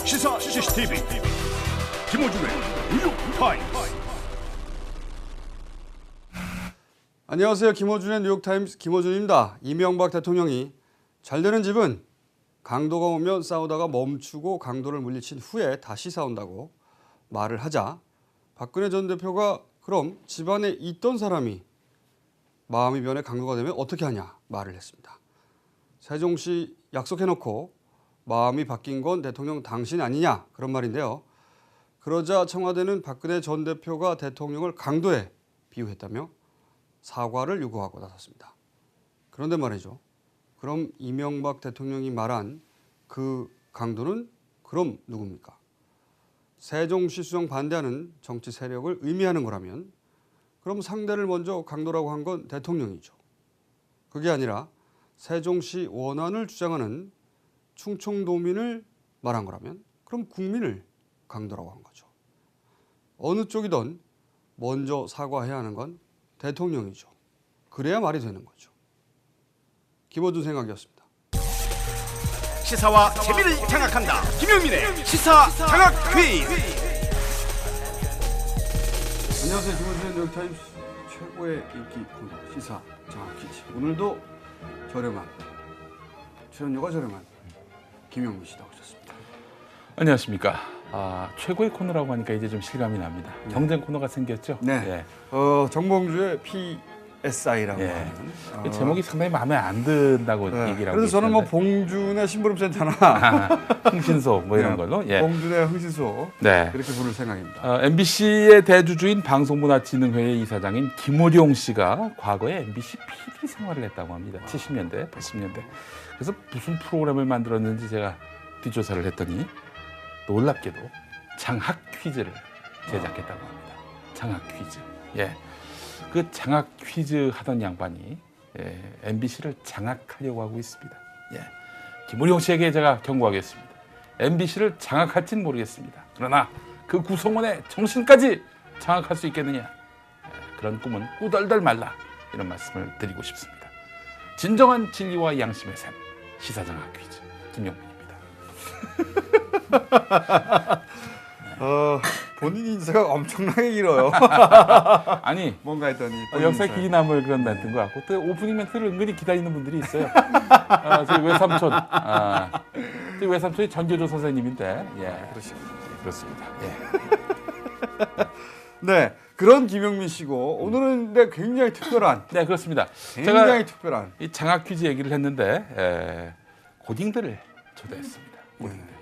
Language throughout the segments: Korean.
시사 CCTV 김어준의 뉴욕타임스. 안녕하세요. 김어준의 뉴욕타임스 김어준입니다. 이명박 대통령이 잘되는 집은 강도가 오면 싸우다가 멈추고 강도를 물리친 후에 다시 싸운다고 말을 하자 박근혜 전 대표가 그럼 집안에 있던 사람이 마음이 변해 강도가 되면 어떻게 하냐 말을 했습니다. 세종시 약속해놓고 마음이 바뀐 건 대통령 당신 아니냐 그런 말인데요. 그러자 청와대는 박근혜 전 대표가 대통령을 강도에 비유했다며 사과를 요구하고 나섰습니다. 그런데 말이죠. 그럼 이명박 대통령이 말한 그 강도는 그럼 누굽니까? 세종시 수정 반대하는 정치 세력을 의미하는 거라면 그럼 상대를 먼저 강도라고 한 건 대통령이죠. 그게 아니라 세종시 원안을 주장하는 충청도민을 말한 거라면 그럼 국민을 강도라고 한 거죠. 어느 쪽이든 먼저 사과해야 하는 건 대통령이죠. 그래야 말이 되는 거죠. 김어준 생각이었습니다. 시사와 재미를 장악한다. 김용민의 시사 장악 퀴즈. 안녕하세요. 김어준의 뉴욕타임스 최고의 인기 코너 시사 장악 퀴즈. 오늘도 저렴한 출연료가 저렴한 김용민 씨 나오셨습니다. 안녕하십니까. 최고의 코너라고 하니까 이제 좀 실감이 납니다. 네. 경쟁 코너가 생겼죠. 네. 정봉주의 PSI라고 하는 그 제목이 상당히 마음에 안 든다고 네. 얘기를 하고 그래서 저는 뭐 있는데. 봉준의 심부름센터나 흥신소 뭐 이런 네. 걸로. 예. 봉준의 흥신소 네. 그렇게 부를 생각입니다. MBC의 대주주인 방송문화진흥회의 이사장인 김오룡 씨가 과거에 MBC PD 생활을 했다고 합니다. 70년대, 80년대. 그래서 무슨 프로그램을 만들었는지 제가 뒷조사를 했더니 놀랍게도 장학 퀴즈를 제작했다고 합니다. 장학 퀴즈. 예. 그 장학 퀴즈 하던 양반이 MBC를 장악하려고 하고 있습니다. 예. 김우룡 씨에게 제가 경고하겠습니다. MBC를 장악할진 모르겠습니다. 그러나 그 구성원의 정신까지 장악할 수 있겠느냐? 그런 꿈은 꾸덜덜 말라. 이런 말씀을 드리고 싶습니다. 진정한 진리와 양심의 샘 시사장학 퀴즈 김용민입니다. 본인 인사가 엄청나게 길어요. 아니 뭔가 했더니 역사 기기남을 그런 멘트인 것 같고 또 오프닝 멘트를 은근히 기다리는 분들이 있어요. 저희 외삼촌, 저희 외삼촌이 전교조 선생님인데, 예, 그렇습니다. 예. 네, 그런 김용민 씨고 오늘은 근데 굉장히 특별한, 네, 그렇습니다. 굉장히 제가 특별한 이 장학 퀴즈 얘기를 했는데 고딩들을 초대했습니다. 고딩들.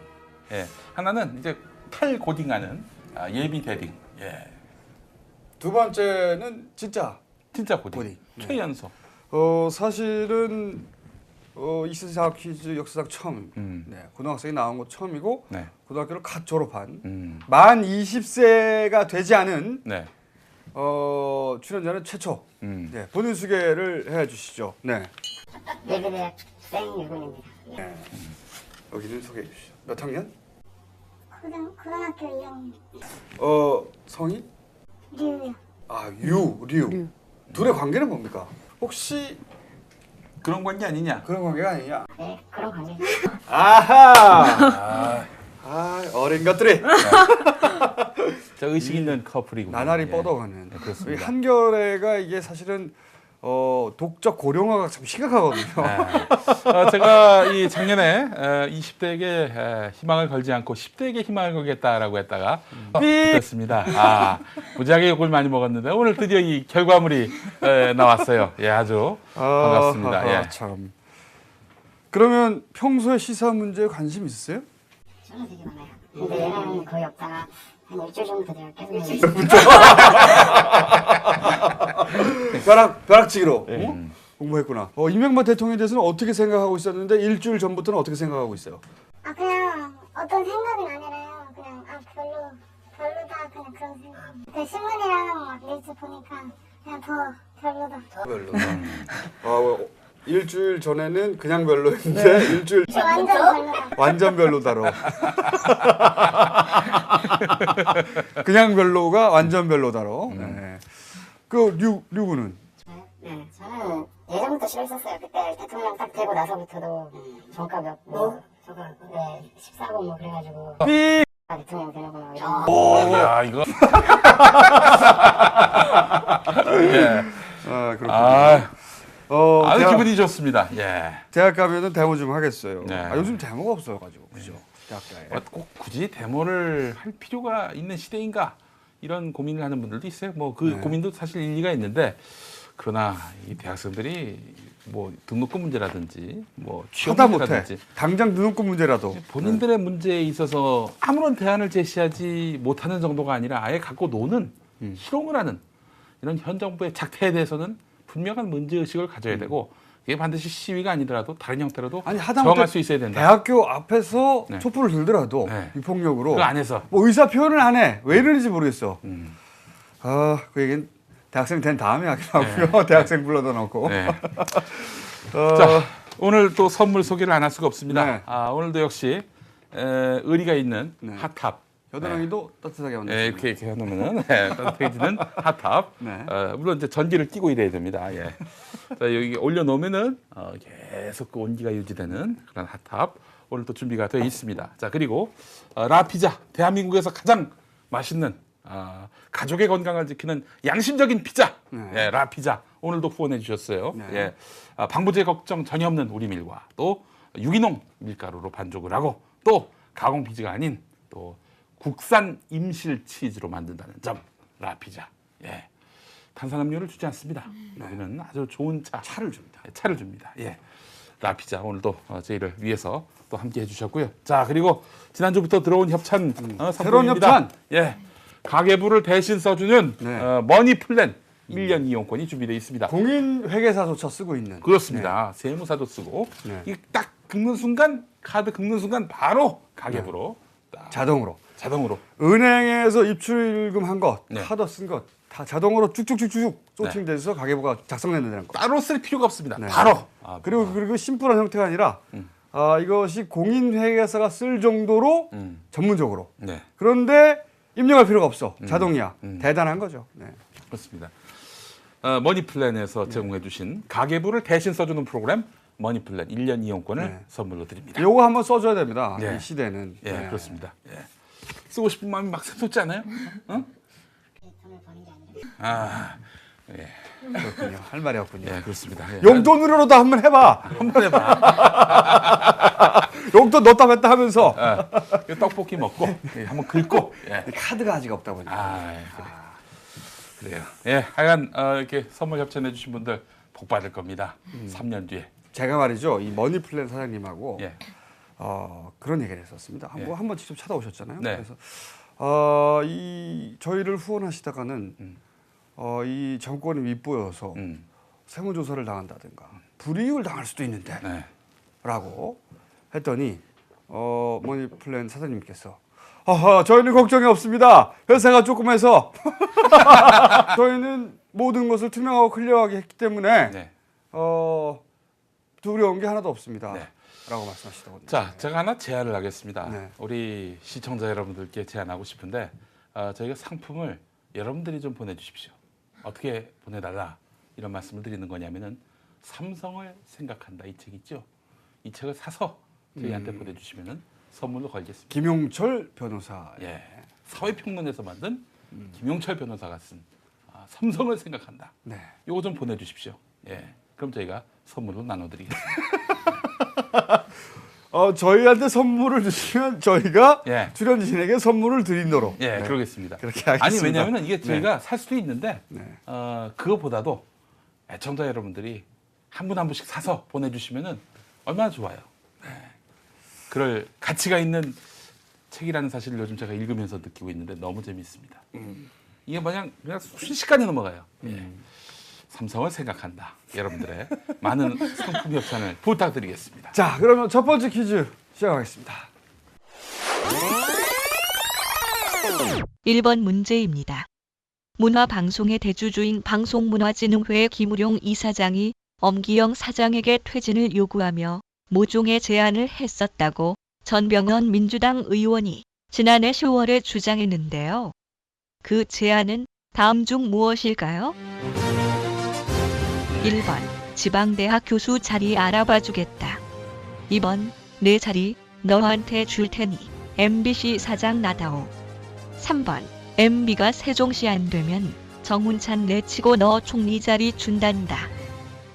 예, 하나는 이제 탈고딩하는 예비 대딩. 예. 두 번째는 진짜 고딩. 고딩. 네. 최연소. 사실은 이 시사 퀴즈 역사상 처음. 네, 고등학생이 나온 거 처음이고 네. 고등학교를 갓 졸업한 만 만 20세가 되지 않은 네. 출연자는 최초. 네. 본인 소개를 해주시죠. 네. 예비대학생 유근입니다. 네. 여기는 소개해 주시죠. 몇 학년? 고등학교 2학년. 성이? 류요. 류. 둘의 관계는 뭡니까? 혹시 그런 관계 아니냐? 그런 관계가 아니냐? 네, 그런 관계. 아하! 어린 것들이 저 의식 있는 커플이군요. 나날이 예. 뻗어가는. 네, 그렇습니다. 이 한겨레가 이게 사실은 독적 고령화가 참 심각하거든요. 네. 제가 이 작년에 20대에게 희망을 걸지 않고 10대에게 희망을 걸겠다라고 했다가 됐습니다. 무지하게 욕을 많이 먹었는데 오늘 드디어 이 결과물이 나왔어요. 예, 아주 반갑습니다. 예. 참. 그러면 평소에 시사 문제에 관심 있으세요? 저는 되게 많아요. 근데 얘는 거의 없다가 한 일주일 정도 돼요. 계속 벼락치기로 공부했구나. 이명박 대통령에 대해서는 어떻게 생각하고 있었는데 일주일 전부터는 어떻게 생각하고 있어요? 그냥 어떤 생각은 아니라요. 그냥 별로다 그냥 그런 생각. 그 신문이랑 막 뉴스 보니까 그냥 더 별로다. 별로다. 일주일 전에는 그냥 별로였는데 일주일 완전 별로다. 완전 별로다로. 그냥 별로가 완전 별로다로. 네. 그 류군은? 네, 저는 예전부터 싫었었어요. 그때 대통령 딱 되고 나서부터도 정가 저도 네, 14고 뭐 그래가지고 삐! 대통령 되려고 막 이런 야, 이거. 예. 아, 그렇군요. 아, 아주 대학, 기분이 좋습니다. 예. 대학 가면은 데모 좀 하겠어요. 네. 요즘 데모가 없어가지고, 그죠? 대학가에. 꼭 굳이 데모를 할 필요가 있는 시대인가? 이런 고민을 하는 분들도 있어요. 뭐 그 네. 고민도 사실 일리가 있는데, 그러나 이 대학생들이 뭐 등록금 문제라든지 뭐 취업 하다 못해. 문제라든지 당장 등록금 문제라도. 본인들의 문제에 있어서 아무런 대안을 제시하지 못하는 정도가 아니라 아예 갖고 노는 실용을 하는 이런 현 정부의 작태에 대해서는 분명한 문제의식을 가져야 되고 이게 반드시 시위가 아니더라도 다른 형태로도 아니, 하다못해 정할 수 있어야 된다. 대학교 앞에서 네. 촛불을 들더라도 네. 위폭력으로 그 안에서 뭐 의사 표현을 안 해. 왜 이러는지 모르겠어. 그 얘기는 대학생 된 다음에 하긴 하고요. 대학생 불러다 놓고. 네. 어, 자, 오늘 또 선물 소개를 안 할 수가 없습니다. 네. 오늘도 역시 의리가 있는 네. 핫탑. 겨드랑이도 따뜻하게 만들었습니다. 네, 이렇게 해놓으면은 따뜻해지는 핫탑. 네. 물론 이제 전기를 끼고 이래야 됩니다. 예. 자, 여기 올려놓으면은 계속 그 온기가 유지되는 그런 핫탑. 오늘 또 준비가 되어 있습니다. 자, 그리고 라피자, 대한민국에서 가장 맛있는 가족의 건강을 지키는 양심적인 피자, 네. 예, 라피자. 오늘도 후원해 주셨어요. 네. 예. 방부제 걱정 전혀 없는 우리 밀과 또 유기농 밀가루로 반죽을 하고 또 가공 피지가 아닌 또 국산 임실 치즈로 만든다는 점, 라피자. 예. 탄산음료를 주지 않습니다. 여기는 아주 좋은 차를 줍니다. 차를 줍니다. 예. 라피자 오늘도 저희를 위해서 또 함께 해주셨고요. 자, 그리고 지난주부터 들어온 협찬 새로운 상품입니다. 협찬. 예. 가계부를 대신 써주는 네. 머니플랜 1년 이용권이 준비되어 있습니다. 공인 회계사조차 쓰고 있는. 그렇습니다. 세무사도 쓰고 네. 이게 딱 긁는 순간 카드 긁는 순간 바로 가계부로 딱 자동으로. 자동으로. 은행에서 입출금 한 것, 네. 카드 쓴 것 다 자동으로 쭉쭉쭉쭉 소팅돼서 가계부가 작성된다는 거. 따로 쓸 필요가 없습니다. 네. 바로. 그리고 심플한 형태가 아니라 이것이 공인 회계사가 쓸 정도로 전문적으로. 네. 그런데 입력할 필요가 없어. 자동이야. 대단한 거죠. 네. 그렇습니다. 머니플랜에서 제공해 주신 가계부를 대신 써주는 프로그램 머니플랜 1년 이용권을 네. 선물로 드립니다. 요거 한번 써줘야 됩니다. 네. 이 시대는. 예, 네. 그렇습니다. 예. 쓰고 싶은 마음이 막 샘솟지 않아요? 응? 돈을 버는 게 아니라 아, 예, 그렇군요. 할 말이 없군요. 예, 그렇습니다. 예. 용돈으로도 한번 해봐. 한번 해봐. 용돈 넣었다 뺐다 하면서. 이 떡볶이 먹고 예, 한번 긁고. 예. 카드가 아직 없다 보니까. 예, 그래요. 예, 하여간 이렇게 선물 협찬해 주신 분들 복 받을 겁니다. 3년 뒤에. 제가 말이죠. 이 머니플랜 사장님하고 예. 그런 얘기를 했었습니다. 예. 한번 직접 찾아오셨잖아요. 네. 그래서 이 저희를 후원하시다가는 이 정권이 윗보여서 세무조사를 당한다든가 불이익을 당할 수도 있는데 네. 라고 했더니 머니플랜 사장님께서 저희는 걱정이 없습니다. 회사가 조그매서 저희는 모든 것을 투명하고 클리어하게 했기 때문에 네. 두려운 게 하나도 없습니다. 네. 라고 말씀하시더군요. 자, 제가 하나 제안을 하겠습니다. 네. 우리 시청자 여러분들께 제안하고 싶은데 저희가 상품을 여러분들이 좀 보내주십시오. 어떻게 보내달라 이런 말씀을 드리는 거냐면은 삼성을 생각한다 이 책 있죠. 이 책을 사서 저희한테 보내주시면은 선물로 걸겠습니다. 김용철 변호사. 예, 사회평론에서 만든 김용철 변호사가 쓴 삼성을 생각한다. 네. 요거 좀 보내주십시오. 예, 그럼 저희가 선물로 나눠드리겠습니다. 저희한테 선물을 주시면 저희가 예. 출연진에게 선물을 드리도록. 예, 네. 그러겠습니다. 그렇게 하겠습니다. 아니 왜냐하면 이게 저희가 살 수도 있는데 네. 그거보다도 애청자 여러분들이 한 분 한 분씩 사서 보내주시면은 얼마나 좋아요. 네. 그럴 가치가 있는 책이라는 사실을 요즘 제가 읽으면서 느끼고 있는데 너무 재미있습니다. 이게 그냥 순식간에 넘어가요. 예. 삼성을 생각한다. 여러분들의 많은 상품 협찬을 부탁드리겠습니다. 자, 그러면 첫 번째 퀴즈 시작하겠습니다. 1번 문제입니다. 문화방송의 대주주인 방송문화진흥회 김우룡 이사장이 엄기영 사장에게 퇴진을 요구하며 모종의 제안을 했었다고 전병헌 민주당 의원이 지난해 10월에 주장했는데요. 그 제안은 다음 중 무엇일까요? 1번 지방대학 교수 자리 알아봐 주겠다. 2번 내 자리 너한테 줄 테니 MBC 사장 나다오. 3번 MB가 세종시 안 되면 정운찬 내치고 너 총리 자리 준단다.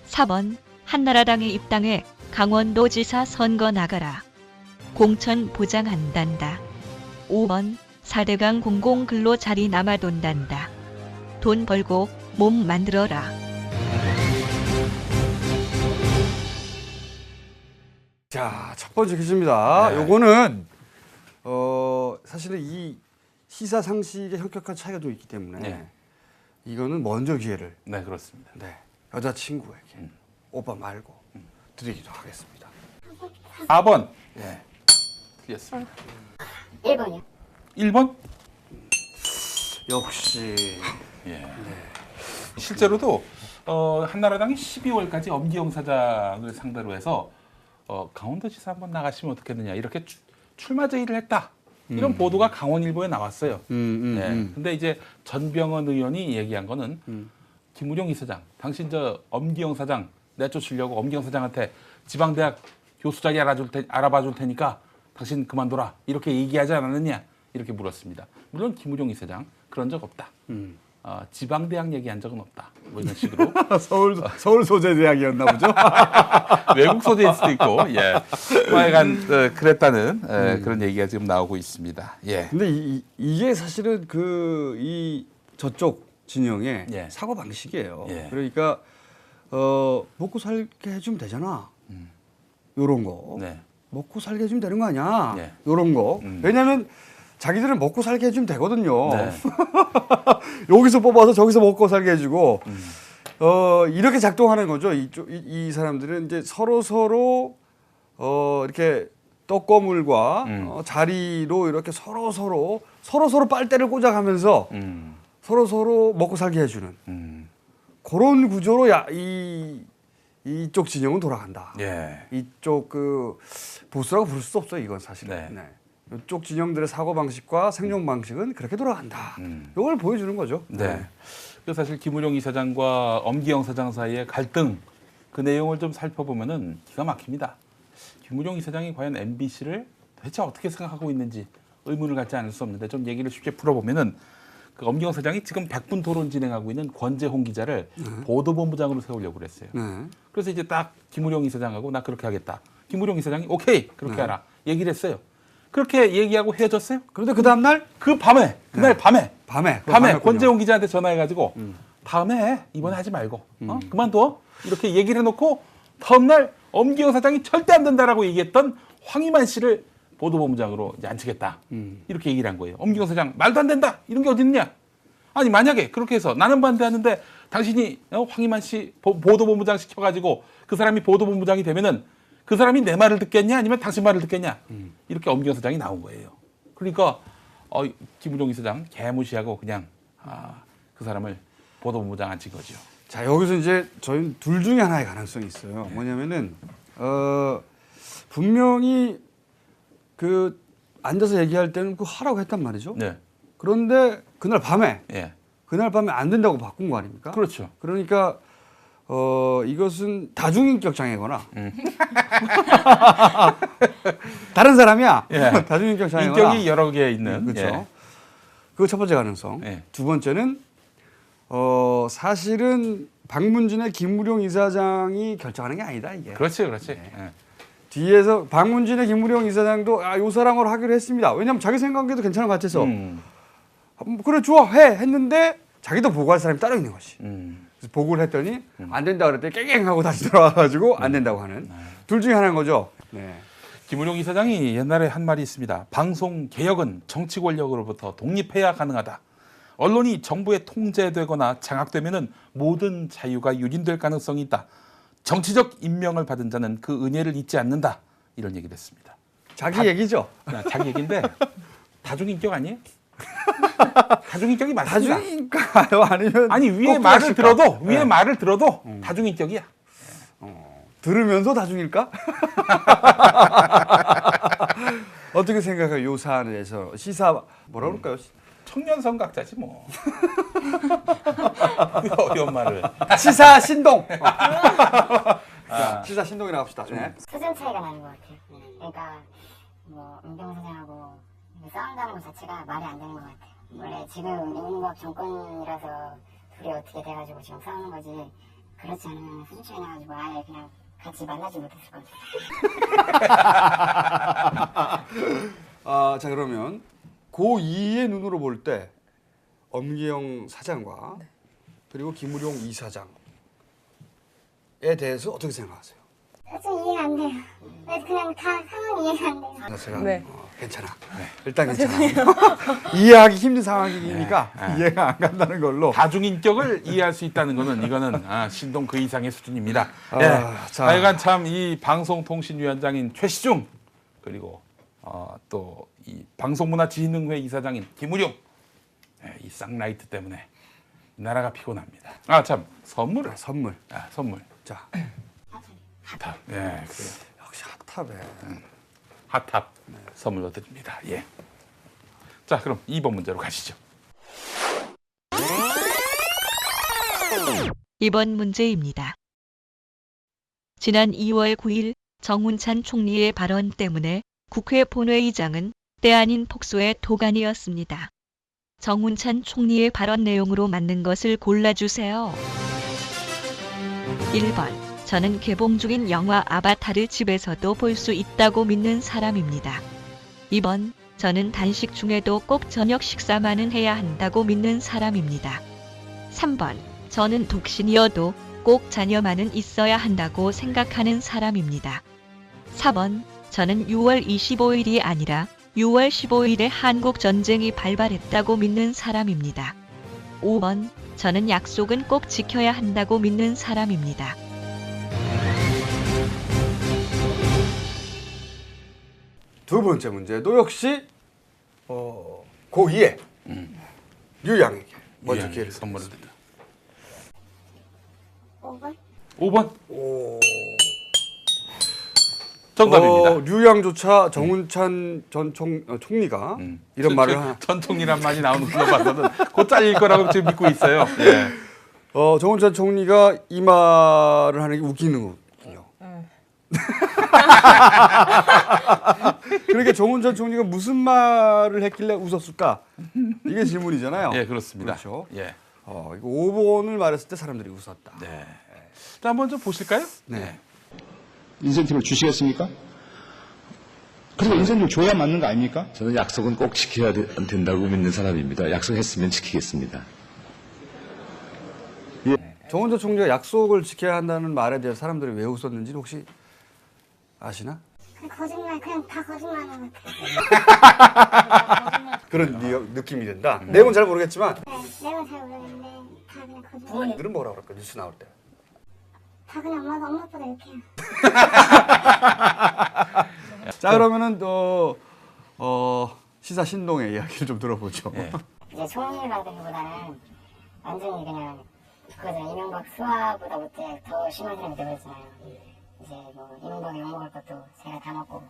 4번 한나라당에 입당해 강원도지사 선거 나가라. 공천 보장한단다. 5번 4대강 공공근로 자리 남아돈단다. 돈 벌고 몸 만들어라. 자, 첫 번째 퀴즈입니다. 네. 요거는 사실은 이 시사 상식의 현격한 차이가 좀 있기 때문에 네. 이거는 먼저 기회를 네, 그렇습니다. 여자친구에게 오빠 말고 드리기로 하겠습니다. 4번. 예. 틀렸습니다. 1번이요. 1번? 역시 예. 실제로도 한나라당이 12월까지 엄기영 사장을 상대로 해서 강원도지사 한번 나가시면 어떻겠느냐 이렇게 출마 제의를 했다. 이런 보도가 강원일보에 나왔어요. 근데 이제 전병헌 의원이 얘기한 거는 김우룡 이사장, 당신 저 엄기영 사장 내쫓으려고 엄기영 사장한테 지방대학 교수 자리 알아봐 줄 테니까 당신 그만둬라 이렇게 얘기하지 않았느냐 이렇게 물었습니다. 물론 김우룡 이사장 그런 적 없다. 지방대학 얘기한 적은 없다. 뭐 이런 식으로 서울 소재대학이었나 보죠. 외국 소재일 수도 있고, 예, 하여간 그랬다는 그런 얘기가 지금 나오고 있습니다. 예. 근데 이게 사실은 이 저쪽 진영의 예. 사고 방식이에요. 예. 그러니까 먹고 살게 해주면 되잖아. 요런 거. 네. 먹고 살게 해주면 되는 거 아니야. 네. 요런 거. 왜냐하면 자기들은 먹고 살게 해주면 되거든요. 네. 여기서 뽑아서 저기서 먹고 살게 해주고 이렇게 작동하는 거죠. 이 사람들은 이제 서로 이렇게 떡거물과 자리로 이렇게 서로 빨대를 꽂아가면서 서로 먹고 살게 해주는 그런 구조로 이쪽 진영은 돌아간다. 예. 이쪽 보수라고 부를 수 없어요. 이건 사실은. 네. 이쪽 진영들의 사고 방식과 생존 방식은 그렇게 돌아간다. 이걸 보여주는 거죠. 네. 그래서 사실 김우룡 이사장과 엄기영 사장 사이의 갈등 그 내용을 좀 살펴보면은 기가 막힙니다. 김우룡 이사장이 과연 MBC를 대체 어떻게 생각하고 있는지 의문을 갖지 않을 수 없는데 좀 얘기를 쉽게 풀어보면은 그 엄기영 사장이 지금 100분 토론 진행하고 있는 권재홍 기자를 보도본부장으로 세우려고 그랬어요. 네. 그래서 이제 딱 김우룡 이사장하고 나 그렇게 하겠다. 김우룡 이사장이 오케이 그렇게 하라 얘기를 했어요. 그렇게 얘기하고 헤어졌어요. 그런데 그 다음날 그 밤에 그날 밤에 했군요. 권재홍 기자한테 전화해가지고 다음에 이번에 하지 말고 그만둬 이렇게 얘기를 해놓고 다음날 엄기영 사장이 절대 안 된다라고 얘기했던 황희만 씨를 보도본부장으로 이제 앉히겠다 이렇게 얘기를 한 거예요. 엄기영 사장 말도 안 된다 이런 게 어디 있냐. 아니 만약에 그렇게 해서 나는 반대하는데 당신이 황희만 씨 보도본부장 시켜가지고 그 사람이 보도본부장이 되면은 그 사람이 내 말을 듣겠냐 아니면 당신 말을 듣겠냐 이렇게 엄기영 사장이 나온 거예요. 그러니까 김우룡 이사장 개무시하고 그냥 그 사람을 보도본부장 앉힌 거죠. 자 여기서 이제 저희는 둘 중에 하나의 가능성이 있어요. 뭐냐면은 분명히 그 앉아서 얘기할 때는 그 하라고 했단 말이죠. 네. 그런데 그날 밤에 예. 안 된다고 바꾼 거 아닙니까? 그렇죠. 그러니까 이것은 다중인격 장애거나 다른 사람이야. 예. 다중인격 장애거나 인격이 여러 개 있는. 그렇죠. 예. 그거 첫 번째 가능성. 예. 두 번째는 사실은 박문진의 김무룡 이사장이 결정하는 게 아니다 이게. 그렇지, 그렇지. 예. 뒤에서 박문진의 김무룡 이사장도 요 사람으로 하기로 했습니다. 왜냐하면 자기 생각에도 괜찮은 것 같아서 그래 좋아 했는데 자기도 보고할 사람이 따로 있는 것이. 그래서 보고를 했더니 안 된다 그랬더니 깽깽하고 다시 돌아와가지고 안 된다고 하는 둘 중에 하나인 거죠. 네. 김우룡 이사장이 옛날에 한 말이 있습니다. 방송 개혁은 정치 권력으로부터 독립해야 가능하다. 언론이 정부에 통제되거나 장악되면은 모든 자유가 유린될 가능성이 있다. 정치적 임명을 받은 자는 그 은혜를 잊지 않는다. 이런 얘기를 했습니다. 자기 얘기죠. 자기 얘기인데 다중인격 아니에요? 다중인격이 맞습니다. 다중인가요? 아니면 아니 위에 말을 들어도 다중인격이야. 들으면서 다중일까? 어떻게 생각해요? 요 사안에서 시사 뭐라 그럴까요? 청년 성각자지 뭐. 어려운 말을. 시사 신동. 자, 시사 신동이라고 합시다. 네. 수준 차이가 나는 것 같아요. 그러니까 뭐 은경 사장하고 싸운다는 것 자체가 말이 안 되는 것 같아요. 원래 지금 이명박 정권이라서 둘이 어떻게 돼가지고 지금 싸우는 거지 그렇지 않으면 수준차이 나가지고 아예 그냥 같이 만나지 못했을 것 같아요. 자 그러면 고2의 눈으로 볼 때 엄기영 사장과 그리고 김우룡 이사장에 대해서 어떻게 생각하세요? 좀 이해가 안 돼요. 그냥 다 상황이 이해가 안 돼요. 제가 네. 괜찮아. 일단 괜찮아. 이해하기 힘든 상황이니까 네. 이해가 안 간다는 걸로. 다중인격을 이해할 수 있다는 거는 이거는 신동 그 이상의 수준입니다. 자. 하여간 참 이 방송통신위원장인 최시중 그리고 또 이 방송문화진흥회 이사장인 김우룡 이 쌍라이트 때문에 나라가 피곤합니다. 참 선물을 선물. 선물. 자, 핫탑. 예, 그래요. 역시 핫탑에. 핫탑 선물로 드립니다. 예. 자, 그럼 2번 문제로 가시죠. 2번 문제입니다. 지난 2월 9일 정운찬 총리의 발언 때문에 국회 본회의장은 때 아닌 폭소의 도가니였습니다. 정운찬 총리의 발언 내용으로 맞는 것을 골라주세요. 1번. 저는 개봉 중인 영화 아바타를 집에서도 볼 수 있다고 믿는 사람입니다. 2번. 저는 단식 중에도 꼭 저녁 식사만은 해야 한다고 믿는 사람입니다. 3번. 저는 독신이어도 꼭 자녀만은 있어야 한다고 생각하는 사람입니다. 4번. 저는 6월 25일이 아니라 6월 15일에 한국 전쟁이 발발했다고 믿는 사람입니다. 5번. 저는 약속은 꼭 지켜야 한다고 믿는 사람입니다. 두 번째 문제도 역시 고2의 류양에게 먼저 예, 기회를 선물을 드립니다.5번? 5번 오. 정답입니다. 류양조차 정운찬 전 총리가 이런 말을 전 총리란 말이 나오는 거 봐서는 곧 잘릴 거라고 지금 믿고 있어요. 예. 정운찬 총리가 이 말을 하는 게 웃기는군요. 그러니까 정운찬 총리가 무슨 말을 했길래 웃었을까? 이게 질문이잖아요. 예, 그렇습니다. 그렇죠. 예. 이거 5번을 말했을 때 사람들이 웃었다. 네. 자, 한번 좀 보실까요? 네. 인센티브를 주시겠습니까? 그리고 인센티브 줘야 맞는 거 아닙니까? 저는 약속은 꼭 지켜야 된다고 믿는 사람입니다. 약속했으면 지키겠습니다. 정운찬 총리가 약속을 지켜야 한다는 말에 대해 사람들이 왜 웃었는지 혹시 아시나? 거짓말, 그냥 다 거짓말하는 것 같아요. 그런 느낌이 든다. 내용은 잘 모르겠지만 네, 내가 잘 모르겠는데 다 그냥 거짓말. 들은 뭐라 그럴까 뉴스 나올 때. 다 그냥 엄마 아빠보다 이렇게 해요. 자 그러면은 시사 신동의 이야기를 좀 들어보죠. 예. 이제 총리 받기보다는 완전히 그냥 그거잖아요. 이명박 수화보다 못해 더 심한 사람이 되어있잖아요. 이제 뭐 이명박이 욕먹을 것도 제가 다 먹고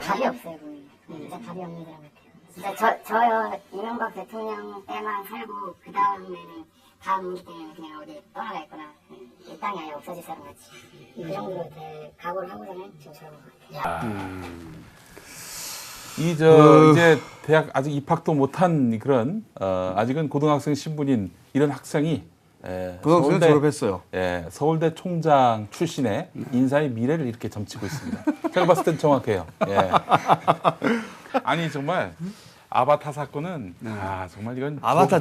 답이 없어요. 진짜 답이 없는 사람 같아요. 진짜 저요 이명박 대통령 때만 살고 그 다음에는 다음 때 그냥 어디 떠나가 있거나 이 땅이 아예 없어질 사람 같이 그 정도로 각오를 하고서는 지금 저런 것 같아요. 이제 대학 아직 입학도 못한 그런 아직은 고등학생 신분인 이런 학생이 고등학생 졸업했어요. 서울대 총장 출신의 인사의 미래를 이렇게 점치고 있습니다. 제가 봤을 땐 정확해요. 예. 아니 정말 아바타 사건은 정말 이건 아바타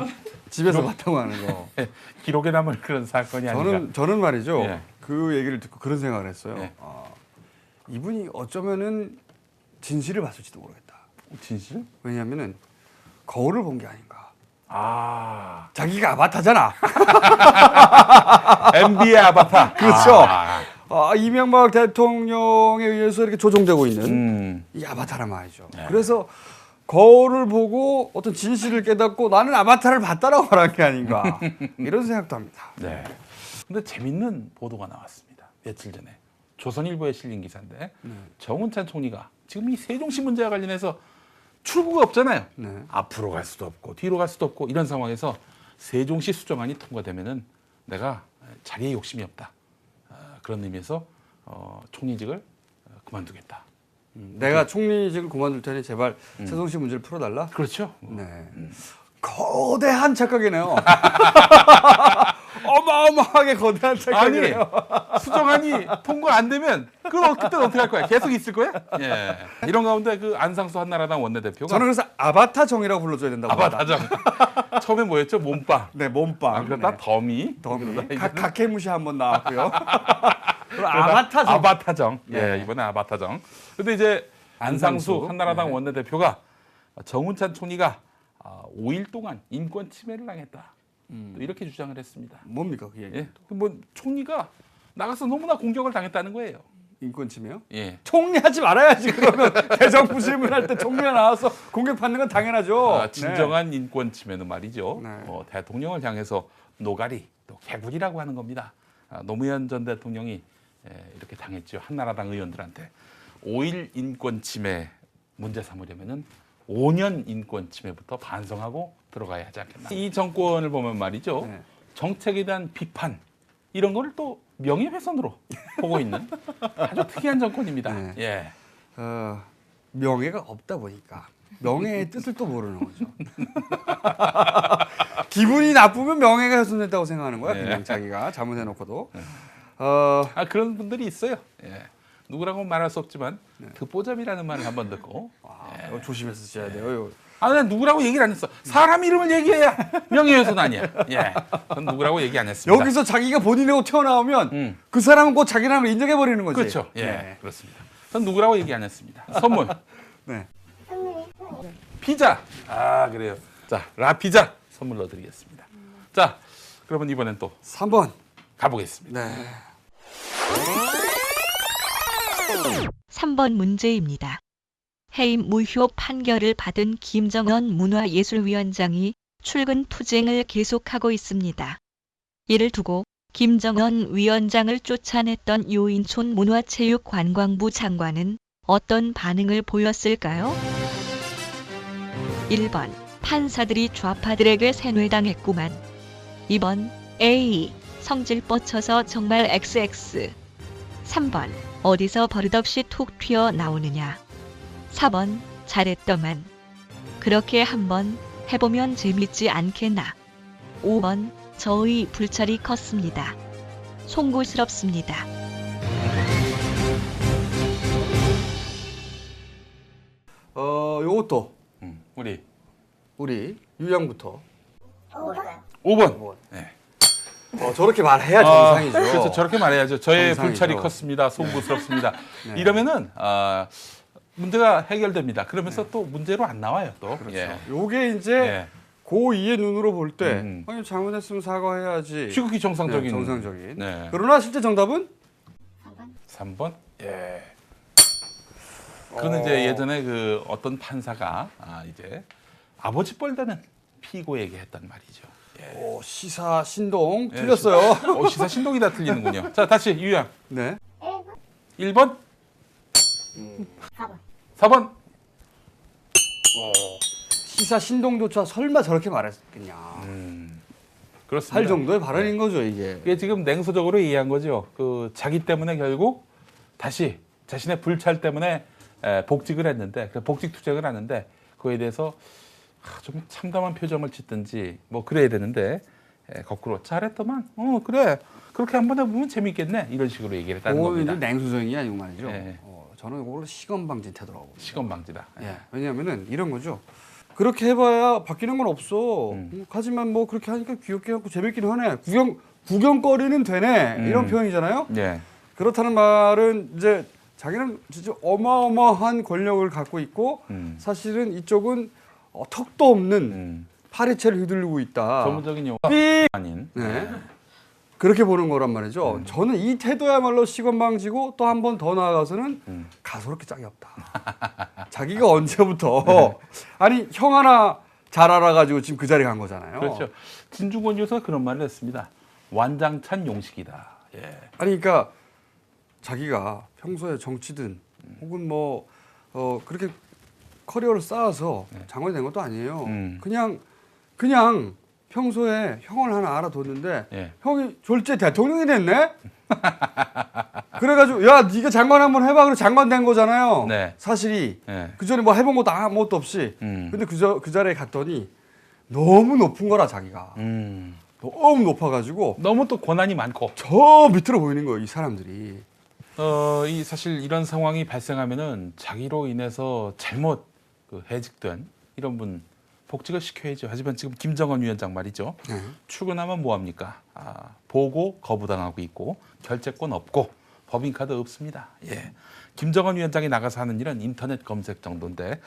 집에서 봤다고 하는 거. 기록에 남을 그런 사건이 아닌가. 저는 말이죠. 예. 그 얘기를 듣고 그런 생각을 했어요. 예. 이분이 어쩌면은 진실을 봤을지도 모르겠다. 진실? 왜냐하면은 거울을 본 게 아닌가. 자기가 아바타잖아. MB의 아바타. 그렇죠. 이명박 대통령에 의해서 이렇게 조종되고 있는 이 아바타란 말이죠. 네. 그래서 거울을 보고 어떤 진실을 깨닫고 나는 아바타를 봤다라고 말한 게 아닌가 이런 생각도 합니다. 네. 근데 재밌는 보도가 나왔습니다. 며칠 전에 조선일보에 실린 기사인데 정운찬 총리가 지금 이 세종시 문제와 관련해서 출구가 없잖아요. 네. 앞으로 갈 수도 없고 뒤로 갈 수도 없고 이런 상황에서 세종시 수정안이 통과되면은 내가 자리에 욕심이 없다. 그런 의미에서 총리직을 그만두겠다. 내가 총리직을 그만둘 테니 제발 세종시 문제를 풀어달라. 그렇죠. 네. 거대한 착각이네요. 어마어마하게 거대한 착각이네요. 수정안이 통과 안 되면 그때는 어떻게 할 거야? 계속 있을 거야? 예. 이런 가운데 그 안상수 한나라당 원내대표가 저는 그래서 아바타정이라고 불러줘야 된다고. 아바타정. 처음에 뭐였죠? 몸빵. 네, 몸빵. 그러다 네. 더미. 각해무시 한번 나왔고요. 그리고 아바타정. 아바타정. 네. 예, 이번에 아바타정. 근데 이제 안상수 안상수. 한나라당 네. 원내대표가 정운찬 총리가 5일 동안 인권 침해를 당했다. 또 이렇게 주장을 했습니다. 뭡니까 그 얘기? 예. 뭐 총리가 나가서 너무나 공격을 당했다는 거예요. 인권 침해요? 예. 총리 하지 말아야지. 그러면 대정부질문 할 때 총리가 나와서 공격받는 건 당연하죠. 진정한 인권 침해는 말이죠. 네. 대통령을 향해서 노가리, 또 개구리라고 하는 겁니다. 노무현 전 대통령이 이렇게 당했죠. 한나라당 의원들한테. 5일 인권 침해 문제 삼으려면은 5년 인권 침해부터 반성하고 들어가야 하지 않겠나. 이 정권을 보면 말이죠. 네. 정책에 대한 비판 이런 거를 또 명예훼손으로 보고 있는 아주 특이한 정권입니다. 네. 예. 명예가 없다 보니까 명예의 뜻을 또 모르는 거죠. 기분이 나쁘면 명예가 훼손됐다고 생각하는 거야. 네. 그냥 자기가 잘못해놓고도. 그런 분들이 있어요. 예. 누구라고 말할 수 없지만 듣보잡이라는 말을 한번 듣고 이거 조심해서 써야 돼요. 난 누구라고 얘기를 안 했어. 사람 이름을 얘기해야 명예훼손 아니야. 예. 전 누구라고 얘기 안 했습니다. 여기서 자기가 본인이라고 튀어나오면 그 사람은 곧 자기 나름을 인정해버리는 거지. 그렇죠. 예. 네. 그렇습니다. 전 누구라고 얘기 안 했습니다. 선물. 네. 피자. 그래요. 자, 라피자 선물 넣어드리겠습니다. 자, 그러면 이번엔 또 3번. 가보겠습니다. 네. 3번 문제입니다. 해임 무효 판결을 받은 김정은 문화예술위원장이 출근 투쟁을 계속하고 있습니다. 이를 두고 김정은 위원장을 쫓아냈던 유인촌 문화체육관광부 장관은 어떤 반응을 보였을까요? 1번 판사들이 좌파들에게 세뇌당했구만. 2번 A 성질 뻗쳐서 정말 XX. 3번 어디서 버릇없이 툭 튀어나오느냐. 4번 잘했더만. 그렇게 한번 해보면 재밌지 않겠나. 5번 저의 불찰이 컸습니다. 송구스럽습니다. 요것도 우리 유양부터. 5번. 네. 저렇게 말해야 정상이죠. 그렇죠. 저렇게 말해야죠. 저의 정상이죠. 불찰이 컸습니다. 송구스럽습니다. 네. 이러면은 문제가 해결됩니다. 그러면서 또 문제로 안 나와요. 또. 그렇죠. 예. 요게 이제 예. 고2의 눈으로 볼 때 음. 잘못했으면 사과해야지. 시국이 정상적인. 네, 정상적인. 네. 그러나 실제 정답은 3번. 예. 그거는 이제 예전에 그 어떤 판사가 이제 아버지 뻘되는 피고에게 했단 말이죠. 예. 시사 신동 예, 틀렸어요. 시사 신동이 다 틀리는군요. 자, 다시 유양. 네. 1번. 4번. 4번. 시사 신동조차 설마 저렇게 말했겠냐. 그렇습니다. 할 정도의 발언인 거죠, 이게. 이게 지금 냉소적으로 이해한 거죠. 그 자기 때문에 결국 다시 자신의 불찰 때문에 복직을 했는데, 복직 투쟁을 하는데 그거에 대해서 좀 참담한 표정을 짓든지 뭐 그래야 되는데 거꾸로 잘했더만. 그래. 그렇게 한번 해보면 재밌겠네. 이런 식으로 얘기를 했다는 그거는 겁니다. 이제 냉소적이 아니고 말이죠. 예. 저는 이걸 시건방진 태도라고. 시건 방지다. 예. 왜냐하면은 이런 거죠. 그렇게 해봐야 바뀌는 건 없어. 하지만 뭐 그렇게 하니까 귀엽게 하고 재밌긴 하네. 구경거리는 되네. 이런 표현이잖아요. 예. 그렇다는 말은 이제 자기는 진짜 어마어마한 권력을 갖고 있고 사실은 이쪽은 턱도 없는 파리채를 휘둘리고 있다. 전문적인 용어 아닌. 네. 그렇게 보는 거란 말이죠. 저는 이 태도야말로 시건방지고 또 한 번 더 나아가서는 가소롭게 짝이 없다. 자기가 언제부터 아니 형 하나 잘 알아가지고 지금 그 자리에 간 거잖아요. 그렇죠. 진중권 교수가 그런 말을 했습니다. 완장찬 용식이다. 예. 아니 그러니까 자기가 평소에 정치든 혹은 뭐 그렇게 커리어를 쌓아서 장관이 된 것도 아니에요. 그냥 평소에 형을 하나 알아뒀는데 예. 형이 졸제 대통령이 됐네? 그래가지고 야 네가 장관 한번 해봐. 그래 장관 된 거잖아요. 네. 사실이 네. 그 전에 뭐 해본 것도 아무것도 없이. 근데 그 자리에 갔더니 너무 높은 거라 자기가 너무 높아가지고 너무 또 권한이 많고. 저 밑으로 보이는 거예요 이 사람들이. 이 사실 이런 상황이 발생하면은 자기로 인해서 잘못 해직된 이런 분 복직을 시켜야죠. 하지만 지금 김정은 위원장 말이죠. 출근하면 뭐 합니까? 보고 거부당하고 있고 결재권 없고 법인카드 없습니다. 예. 김정은 위원장이 나가서 하는 일은 인터넷 검색 정도인데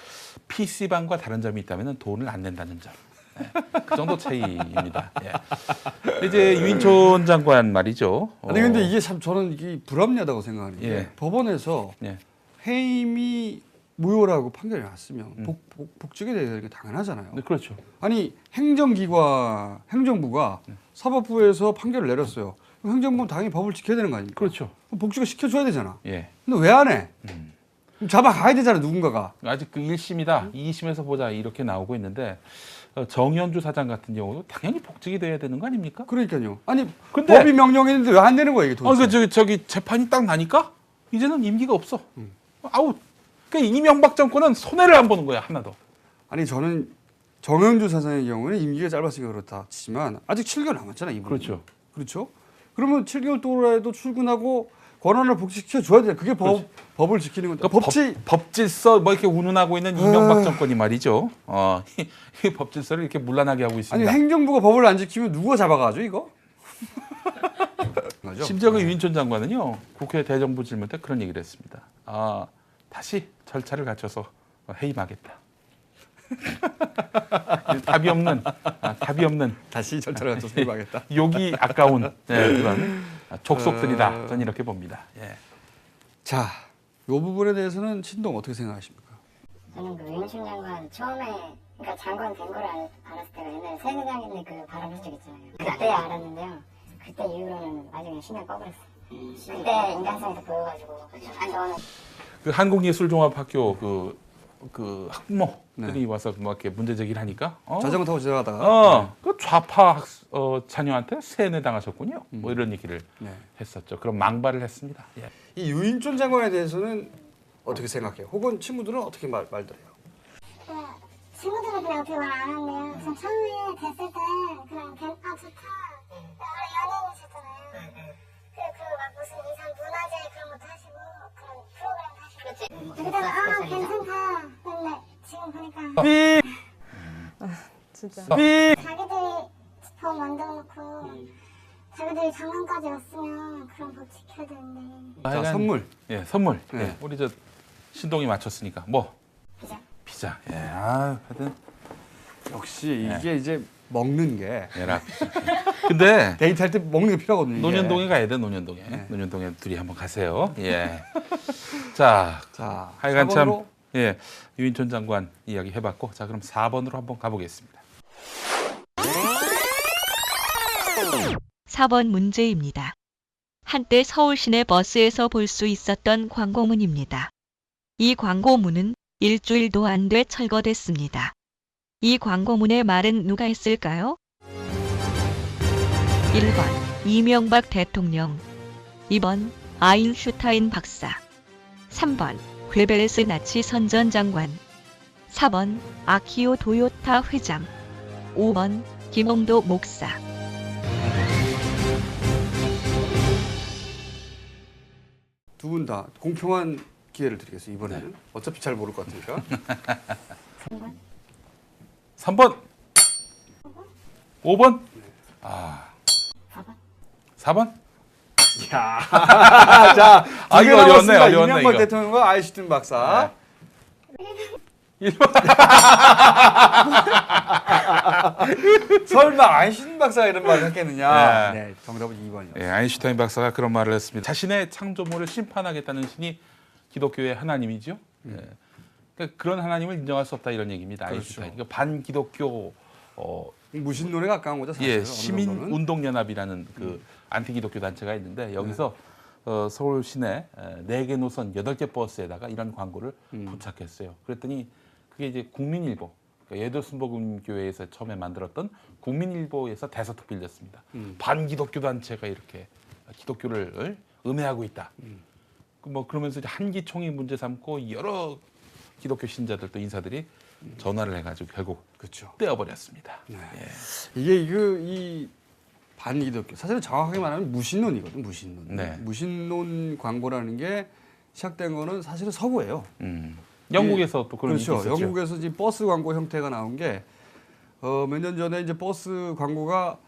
PC방과 다른 점이 있다면 돈을 안 낸다는 점. 예. 그 정도 차이입니다. 예. 이제 유인촌 장관 말이죠. 아니 근데 이게 참 저는 이게 불합리하다고 생각하는 게 예. 법원에서 예. 해임이 무효라고 판결이 났으면 복직이 돼야 되는 게 당연하잖아요. 네, 그렇죠. 아니 행정부가 사법부에서 판결을 내렸어요. 그럼 행정부는 당연히 법을 지켜야 되는 거 아닙니까? 그렇죠. 그럼 복직을 시켜줘야 되잖아. 예. 근데 왜 안 해? 그럼 잡아가야 되잖아 누군가가. 아직 그 1심이다, 2심에서 보자 이렇게 나오고 있는데 정현주 사장 같은 경우도 당연히 복직이 돼야 되는 거 아닙니까? 그러니까요. 아니 근데- 법이 명령했는데 왜 안 되는 거예요 이게 도대체? 저기 재판이 딱 나니까 이제는 임기가 없어. 아우, 그러니까 이명박 정권은 손해를 안 보는 거야 하나도. 아니 저는 정현주 사장의 경우는 임기가 짧았으니까 그렇다 치지만 아직 7개월 남았잖아 이분. 그렇죠. 그렇죠. 그러면 7개월 동안에도 출근하고 권한을 복직시켜 줘야 돼. 그게 법을 지키는 거니까. 그러니까 법질서 뭐 이렇게 운운하고 있는 이명박 정권이 말이죠. 이 법질서를 이렇게 문란하게 하고 아니 있습니다. 행정부가 법을 안 지키면 누가 잡아가죠 이거? 맞죠? 심지어 그 유인촌 장관은요 국회 대정부 질문 때 그런 얘기를 했습니다. 다시 절차를 갖춰서 해임하겠다. 답이 없는 다시 절차를 갖춰서 해임하겠다. 욕이 아까운 그런 족속들이다. 저는 이렇게 봅니다. 예. 자, 이 부분에 대해서는 신동 어떻게 생각하십니까? 저는 그 유인촌 장관 처음에 그러니까 장관 된 걸 알았을 때가 옛날에 새누리당인데 그 발언 한적 있잖아요. 그때 알았는데요. 그때 이후로는 아주 그냥 신경 꺼버렸어요. 그때 인간성이 더 보여가지고 저는 그 한국예술종합학교 그 학부모들이 네. 와서 뭐 이렇게 문제 제기를 하니까 자전거 타고 지나가다가 그 좌파 자녀한테 세뇌 당하셨군요. 뭐 이런 얘기를 네. 했었죠. 그럼 망발을 했습니다. 예. 이 유인촌 장관에 대해서는 어떻게 생각해요? 혹은 친구들은 어떻게 말들어요? 친구들은 그냥 어떻게 말 안 하는데요. 전 처음에 됐을 때 그냥 좋다. 원래 연예인이셨잖아요. 그리고 막 무슨 이상 문화제 그런 것도 하시고 그런 프로그램 하시고. 그때는 괜찮다. 근데 지금 보니까 진짜. 자기들이 더 만들어놓고 자기들이 장관까지 왔으면 그런 법 지켜야 되는데. 자, 하여간, 선물. 예, 선물. 네. 예, 우리 저 신동이 맞췄으니까 뭐 피자. 예, 하여튼 역시 이게 이제 먹는 게 예락. 근데 데이트할 때 먹는 게 필요하거든요. 이게. 논현동에 가야 돼. 논현동에. 네. 논현동에 둘이 한번 가세요. 예. 자, 자, 하여간 4번으로 참 유인촌 장관 이야기 해봤고, 자 그럼 4번으로 한번 가보겠습니다. 4번 문제입니다. 한때 서울 시내 버스에서 볼 수 있었던 광고문입니다. 이 광고문은 일주일도 안 돼 철거됐습니다. 이 광고문의 말은 누가 했을까요? 1번 이명박 대통령, 2번 아인슈타인 박사, 3번 괴벨스 나치 선전장관, 4번 아키오 도요타 회장, 5번 김홍도 목사. 두 분 다 공평한 기회를 드리겠습니다. 이번에는 어차피 잘 모를 것 같으니까. 3번. 5번. 4번. 야, 자, 아, 이거 어려웠네, 이명박 이거. 대통령과 아인슈타인 박사. 1번. 설마 아인슈타인 박사가 이런 말을 했겠느냐? 네. 네, 정답은 2번이요. 예, 아인슈타인 박사가 그런 말을 했습니다. 자신의 창조물을 심판하겠다는 신이 기독교의 하나님이죠. 예. 그러니까 그런 하나님을 인정할 수 없다 이런 얘기입니다. 아인슈타인. 그러니까 반기독교 무신론에 가까운 거죠, 사실. 예, 시민 운동 연합이라는 그 안티 기독교 단체가 있는데 여기서 서울 시내 4개 노선 8개 버스에다가 이런 광고를 부착했어요. 그랬더니 그게 이제 국민일보, 그러니까 예도순복음교회에서 처음에 만들었던 국민일보에서 대서특 빌렸습니다. 반기독교 단체가 이렇게 기독교를 음해하고 있다. 뭐 그러면서 이제 한기총이 문제 삼고 여러 기독교 신자들 또 인사들이 전화를 해가지고 결국 그렇죠. 떼어버렸습니다. 네. 예. 이게 이 반기독교 사실은 정확하게 말하면 무신론이거든. 무신론. 네. 무신론 광고라는 게 시작된 거는 사실은 서구예요. 영국에서 또 그런 그렇죠. 일이 있었죠. 영국에서 이제 버스 광고 형태가 나온 게 몇 년 전에 이제 버스 광고가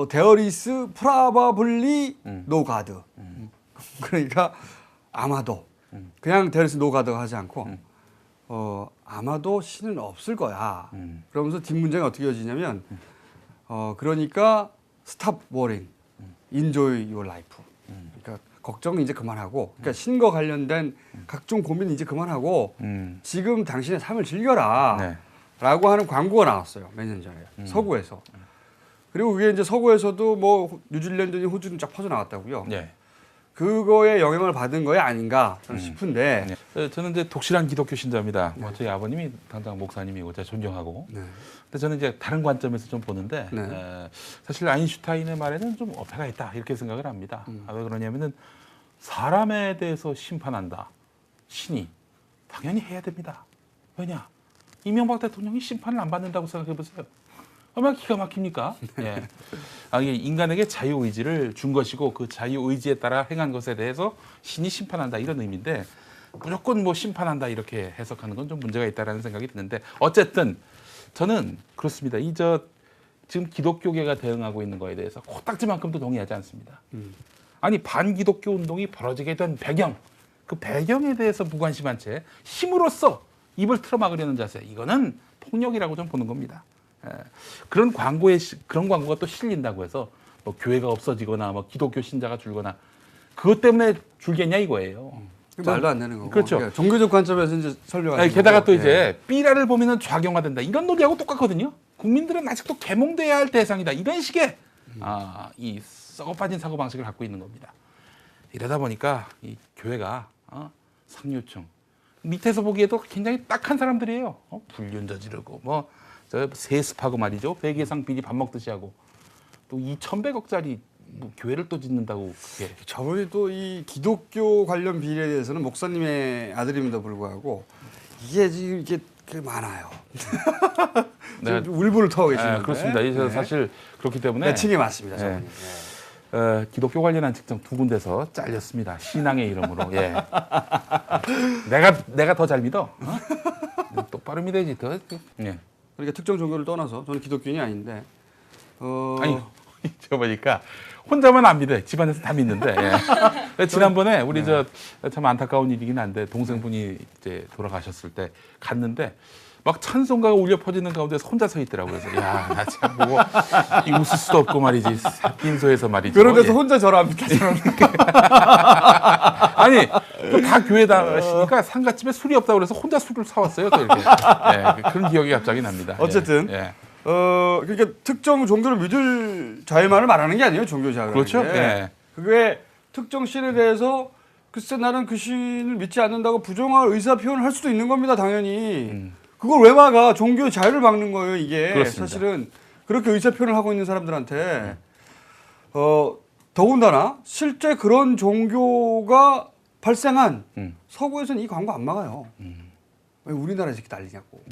There is probably no God. 그러니까 아마도 그냥 There is no God가 하지 않고 아마도 신은 없을 거야. 그러면서 뒷문장이 어떻게 이어지냐면 그러니까 stop worrying, enjoy your life. 그러니까 걱정 이제 그만하고, 그러니까 신과 관련된 각종 고민 이제 그만하고 지금 당신의 삶을 즐겨라. 네. 라고 하는 광고가 나왔어요. 몇 년 전에 서구에서. 그리고 그게 이제 서구에서도 뭐 뉴질랜드니 호주는 쫙 퍼져 나갔다고요. 네. 그거에 영향을 받은 거에 아닌가 저는 싶은데. 네. 저는 이제 독실한 기독교 신자입니다. 뭐 저희 아버님이 당장 목사님이고 제가 존경하고. 네. 근데 저는 이제 다른 관점에서 좀 보는데 네. 사실 아인슈타인의 말에는 좀 어폐가 있다 이렇게 생각을 합니다. 왜 그러냐면은 사람에 대해서 심판한다. 신이 당연히 해야 됩니다. 왜냐? 이명박 대통령이 심판을 안 받는다고 생각해 보세요. 얼마나 기가 막힙니까? 예. 이게 인간에게 자유의지를 준 것이고 그 자유의지에 따라 행한 것에 대해서 신이 심판한다 이런 의미인데 무조건 뭐 심판한다 이렇게 해석하는 건 좀 문제가 있다라는 생각이 드는데 어쨌든 저는 그렇습니다. 지금 기독교계가 대응하고 있는 거에 대해서 코딱지만큼도 동의하지 않습니다. 아니 반기독교 운동이 벌어지게 된 배경, 그 배경에 대해서 무관심한 채 힘으로써 입을 틀어막으려는 자세, 이거는 폭력이라고 좀 보는 겁니다. 그런 광고가 또 실린다고 해서 뭐 교회가 없어지거나 뭐 기독교 신자가 줄거나 그것 때문에 줄겠냐 이거예요. 말도 안 되는 거고. 그렇죠. 그러니까 종교적 관점에서 이제 설명하는 게다가 또 거고. 이제 삐라를 보면은 좌경화된다 이런 논리하고 똑같거든요. 국민들은 아직도 계몽돼야 할 대상이다 이런 식의 이 썩어빠진 사고 방식을 갖고 있는 겁니다. 이러다 보니까 이 교회가 상류층 밑에서 보기에도 굉장히 딱한 사람들이에요. 불륜 저지르고 뭐 저 세습하고 말이죠. 회계상 비리 밥 먹듯이 하고 또 2,100억짜리 뭐 교회를 또 짓는다고 그게. 저분이 또 이 기독교 관련 비리에 대해서는 목사님의 아들임에도 불구하고 이게 지금 이게 많아요. 네. 울분을 터고 계시는데. 그렇습니다. 이제 네. 사실 그렇기 때문에 매칭이 맞습니다. 네. 저분이. 기독교 관련한 직장 2군데서 잘렸습니다. 신앙의 이름으로. 예. 내가 더 잘 믿어. 똑바로 믿어야지 더. 예. 그러니까 특정 종교를 떠나서 저는 기독교인이 아닌데. 아니 저 보니까 혼자만 안 믿어요. 집안에서 다 믿는데. 예. 지난번에 우리 참 안타까운 일이긴 한데 동생분이 이제 돌아가셨을 때 갔는데 막 찬송가가 울려 퍼지는 가운데서 혼자 서 있더라고요. 그래서 야, 나 참 보고 웃을 수도 없고 말이지. 빈소에서 말이죠. 그런 데서 예. 혼자 절합니까? 아니 또 다 교회 다니시니까 상가집에 술이 없다고 그래서 혼자 술을 사왔어요. 또 이렇게. 예, 그런 기억이 갑자기 납니다. 어쨌든 예. 그러니까 특정 종교를 믿을 자유만을 말하는 게 아니에요. 종교 자유. 그렇죠. 예. 그게 특정 신에 대해서 글쎄 나는 그 신을 믿지 않는다고 부정할 의사 표현을 할 수도 있는 겁니다. 당연히. 그걸 왜 막아? 종교 자유를 막는 거예요. 이게 그렇습니다. 사실은 그렇게 의사 표현을 하고 있는 사람들한테 더군다나 실제 그런 종교가 발생한 서구에서는 이 광고 안 막아요. 왜 우리나라에서 이렇게 난리냐고.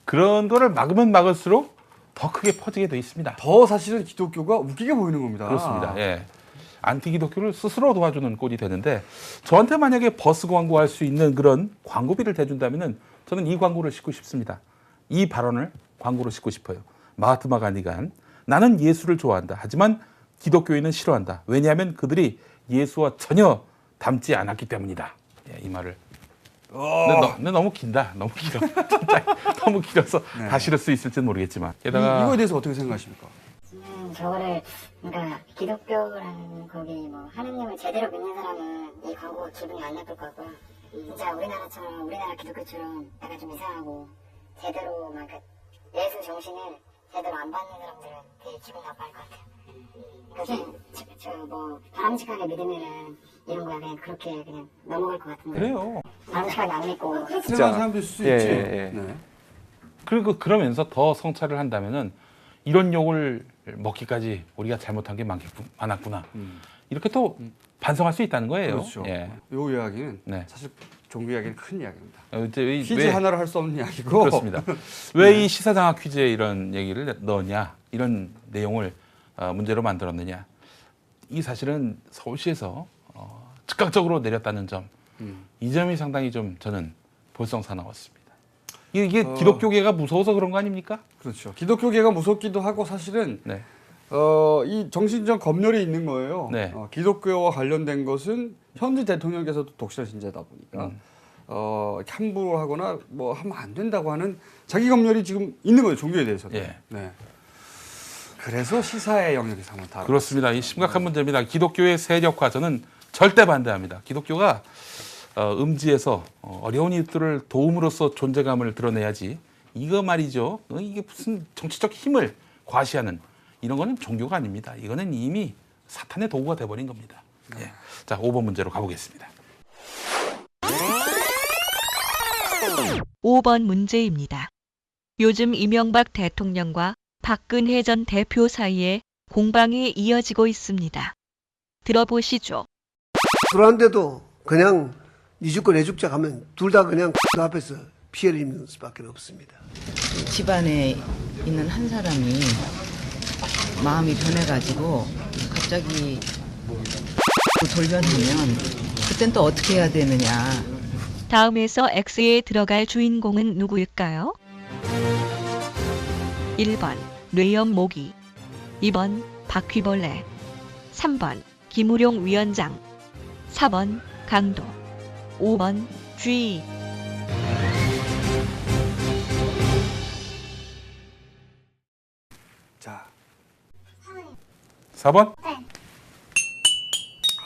그런 거를 막으면 막을수록 더 크게 퍼지게 돼 있습니다. 더 사실은 기독교가 웃기게 보이는 겁니다. 그렇습니다. 예. 안티 기독교를 스스로 도와주는 꼴이 되는데 저한테 만약에 버스 광고할 수 있는 그런 광고비를 대준다면은 저는 이 광고를 싣고 싶습니다. 이 발언을 광고로 싣고 싶어요. 마하트마 간디가 한 나는 예수를 좋아한다. 하지만 기독교인은 싫어한다. 왜냐하면 그들이 예수와 전혀 닮지 않았기 때문이다. 예, 이 말을. 근데 너무 긴다. 너무 길어. 진짜 너무 길어서 다 실을 수 있을지는 모르겠지만. 게다가 이거에 대해서 어떻게 생각하십니까? 저거를 그러니까 기독교라는 거기 뭐 하느님을 제대로 믿는 사람은 이 광고가 기분이 안 나쁠 것 같고요. 진짜 우리나라 기독교처럼 약간 좀 이상하고 제대로 막 예수 정신을 제대로 안 받는 사람들은 되게 기분 나빠할 것 같아요. 그래서 뭐 바람직하게 믿으면은 이런 거야 그냥 그렇게 그냥 넘어갈 것 같은데. 그래요. 바람직하게 안 믿고. 진짜 사람도 있을 수 있지. 네. 그리고 그러면서 더 성찰을 한다면은 이런 욕을 먹기까지 우리가 잘못한 게 많았구나. 이렇게 또 반성할 수 있다는 거예요. 그렇죠. 예. 요 이야기는 네. 사실 종교 이야기는 큰 이야기입니다. 이제 퀴즈 하나로 할 수 없는 이야기고. 그렇습니다. 왜 이 시사장학 퀴즈에 이런 얘기를 넣었냐, 이런 내용을 문제로 만들었느냐. 이 사실은 서울시에서 즉각적으로 내렸다는 점, 이 점이 상당히 좀 저는 볼썽사나웠습니다. 이게 기독교계가 무서워서 그런 거 아닙니까? 그렇죠. 기독교계가 무섭기도 하고 사실은 네. 이 정신적 검열이 있는 거예요. 네. 기독교와 관련된 것은 현재 대통령께서도 독실 신자다 보니까 함부로 하거나 뭐 하면 안 된다고 하는 자기 검열이 지금 있는 거예요. 종교에 대해서도. 예. 네. 그래서 시사의 영역에서 한번 다 그렇습니다. 이 심각한 문제입니다. 기독교의 세력화 저는 절대 반대합니다. 기독교가 음지에서 어려운 이들을 도움으로써 존재감을 드러내야지. 이거 말이죠. 이게 무슨 정치적 힘을 과시하는 이런 거는 종교가 아닙니다. 이거는 이미 사탄의 도구가 돼버린 겁니다. 예. 자, 5번 문제로 가보겠습니다. 5번 문제입니다. 요즘 이명박 대통령과 박근혜 전 대표 사이에 공방이 이어지고 있습니다. 들어보시죠. 그런데도 그냥 니 죽고 내 죽자 하면 둘 다 그냥 그 앞에서 피해를 입는 수밖에 없습니다. 집안에 있는 한 사람이 마음이 변해가지고 갑자기 돌변하면 그땐 또 어떻게 해야 되느냐. 다음에서 X에 들어갈 주인공은 누구일까요? 1번 뇌염 모기, 2번 바퀴벌레, 3번 김우룡 위원장, 4번 강도, 5번 G. 자, 4번?